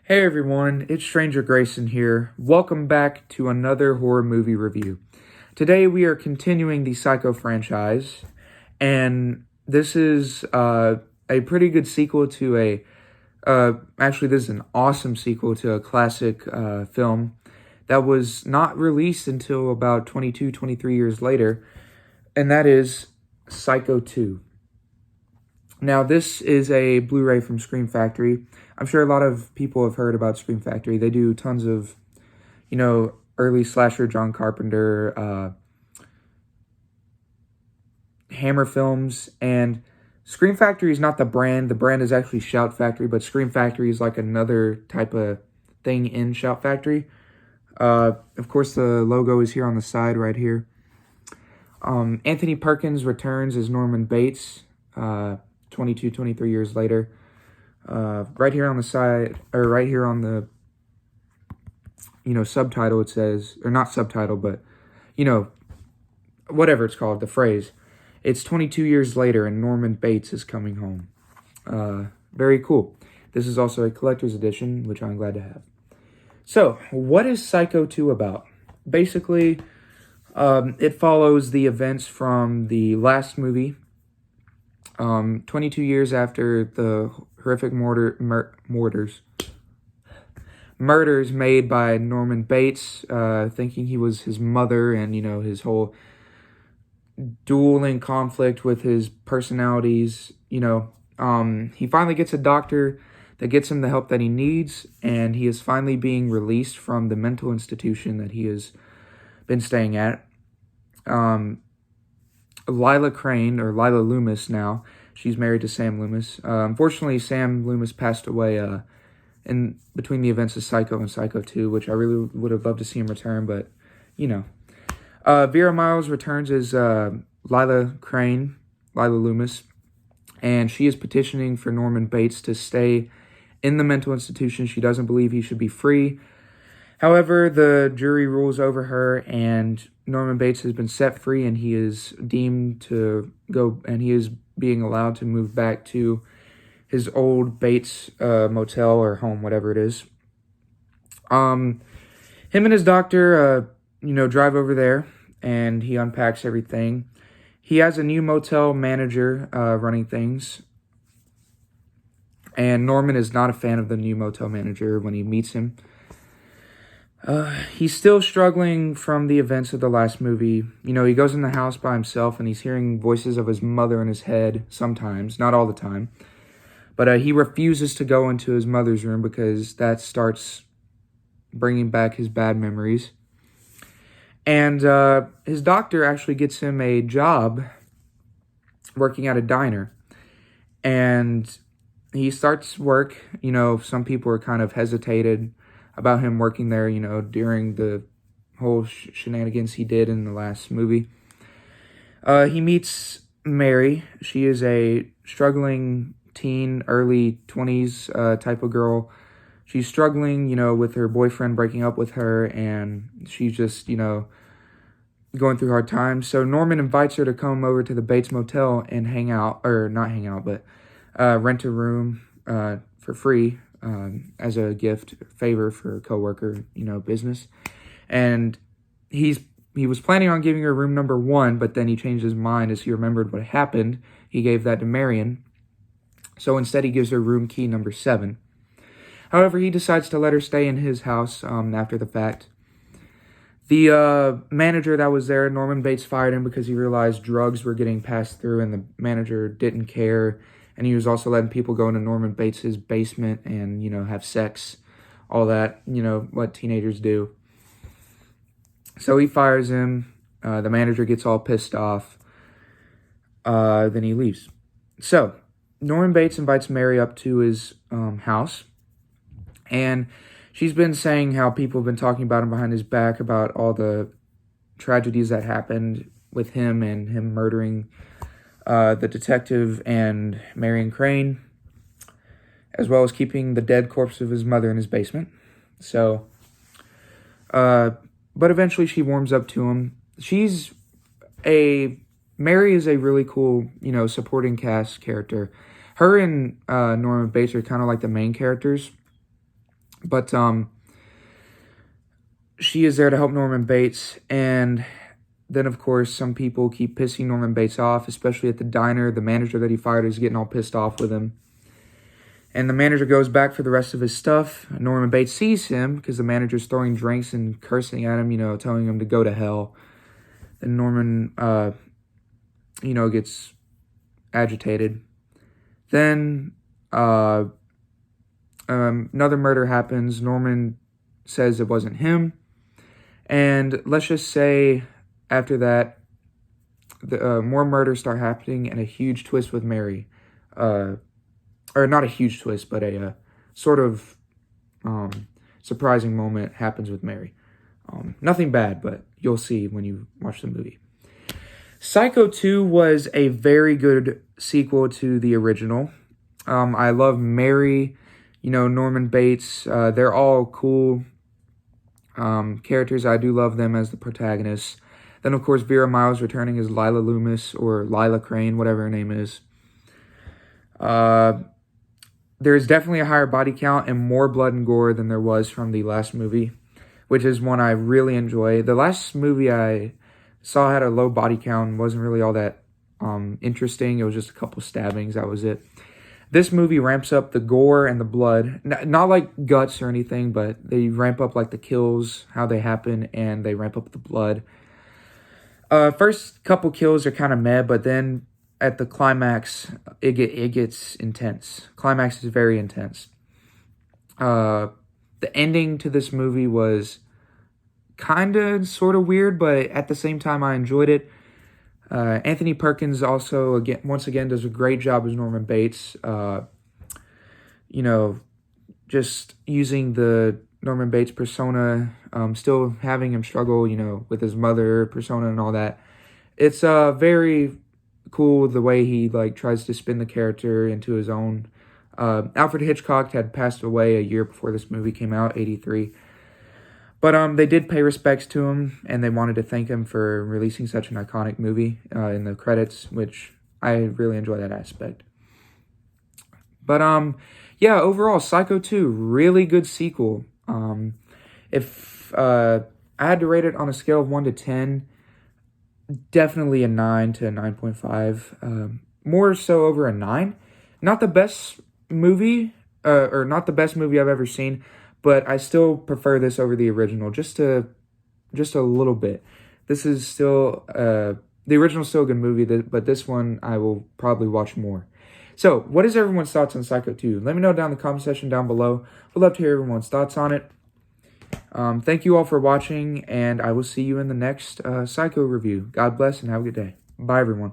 Hey everyone, it's Stranger Grayson here. Welcome back to another horror movie review. Today we are continuing the Psycho franchise, and this is a pretty good sequel to actually this is an awesome sequel to a classic film that was not released until about 22, 23 years later, and that is Psycho 2. Now, this is a Blu-ray from Scream Factory. I'm sure a lot of people have heard about Scream Factory. They do tons of, early slasher John Carpenter, Hammer films, and Scream Factory is not the brand. The brand is actually Shout Factory, but Scream Factory is like another type of thing in Shout Factory. Of course, the logo is here on the side right here. Anthony Perkins returns as Norman Bates, 22, 23 years later. Right here on the side, or right here on the, subtitle, it says, or not subtitle, but, whatever it's called, the phrase. It's 22 years later and Norman Bates is coming home. Very cool. This is also a collector's edition, which I'm glad to have. So, what is Psycho 2 about? Basically, it follows the events from the last movie, 22 years after the horrific murders made by Norman Bates, thinking he was his mother, and, his whole dueling conflict with his personalities. He finally gets a doctor that gets him the help that he needs, and he is finally being released from the mental institution that he has been staying at. Lila Crane, or Lila Loomis now, she's married to Sam Loomis. Unfortunately, Sam Loomis passed away in between the events of Psycho and Psycho 2, which I really would have loved to see him return, but, Vera Miles returns as Lila Crane, Lila Loomis, and she is petitioning for Norman Bates to stay in the mental institution. She doesn't believe he should be free. However, the jury rules over her, and Norman Bates has been set free, and he is deemed to go, and he is being allowed to move back to his old Bates motel or home, whatever it is. Him and his doctor, drive over there, and he unpacks everything. He has a new motel manager running things, and Norman is not a fan of the new motel manager when he meets him. He's still struggling from the events of the last movie. He goes in the house by himself, and he's hearing voices of his mother in his head sometimes, not all the time. But he refuses to go into his mother's room because that starts bringing back his bad memories. And his doctor actually gets him a job working at a diner. And he starts work. Some people are kind of hesitated about him working there, during the whole shenanigans he did in the last movie. He meets Mary. She is a struggling teen, early 20s type of girl. She's struggling, with her boyfriend breaking up with her, and she's just, going through hard times. So Norman invites her to come over to the Bates Motel and hang out, or not hang out, but rent a room for free. As a gift, favor for a coworker, business. And he was planning on giving her room number 1, but then he changed his mind as he remembered what happened. He gave that to Marion. So instead he gives her room key number 7. However, he decides to let her stay in his house after the fact. The manager that was there, Norman Bates, fired him because he realized drugs were getting passed through, and the manager didn't care. And he was also letting people go into Norman Bates' basement and, have sex, all that, what teenagers do. So he fires him. The manager gets all pissed off. Then he leaves. So Norman Bates invites Mary up to his house. And she's been saying how people have been talking about him behind his back, about all the tragedies that happened with him and him murdering the detective and Marion Crane, as well as keeping the dead corpse of his mother in his basement. So, but eventually she warms up to him. Mary is a really cool, supporting cast character. Her and Norman Bates are kind of like the main characters. But she is there to help Norman Bates, and then, of course, some people keep pissing Norman Bates off, especially at the diner. The manager that he fired is getting all pissed off with him. And the manager goes back for the rest of his stuff. Norman Bates sees him because the manager's throwing drinks and cursing at him, telling him to go to hell. And Norman, gets agitated. Then another murder happens. Norman says it wasn't him. And let's just say after that, more murders start happening and a huge twist with Mary. Or not a huge twist, but a sort of surprising moment happens with Mary. Nothing bad, but you'll see when you watch the movie. Psycho 2 was a very good sequel to the original. I love Mary, Norman Bates. They're all cool characters. I do love them as the protagonists. Then, of course, Vera Miles returning as Lila Loomis, or Lila Crane, whatever her name is. There's definitely a higher body count and more blood and gore than there was from the last movie, which is one I really enjoy. The last movie I saw had a low body count and wasn't really all that interesting. It was just a couple stabbings. That was it. This movie ramps up the gore and the blood. Not like guts or anything, but they ramp up like the kills, how they happen, and they ramp up the blood. First couple kills are kind of meh, but then at the climax, it gets intense. Climax is very intense. The ending to this movie was kind of sort of weird, but at the same time, I enjoyed it. Anthony Perkins also, once again, does a great job as Norman Bates. Just using the Norman Bates persona, still having him struggle, with his mother persona and all that. It's very cool the way he tries to spin the character into his own. Alfred Hitchcock had passed away a year before this movie came out, 1983. But they did pay respects to him, and they wanted to thank him for releasing such an iconic movie in the credits, which I really enjoy that aspect. But overall, Psycho 2, really good sequel. If I had to rate it on a scale of 1 to 10, definitely a 9 to a 9.5. More so over a 9. Not the best movie, or not the best movie I've ever seen, but I still prefer this over the original, just a little bit. This is still, the original's still a good movie, but this one I will probably watch more. So, what is everyone's thoughts on Psycho 2? Let me know down in the comment section down below. I'd love to hear everyone's thoughts on it. Thank you all for watching, and I will see you in the next Psycho review. God bless and have a good day. Bye, everyone.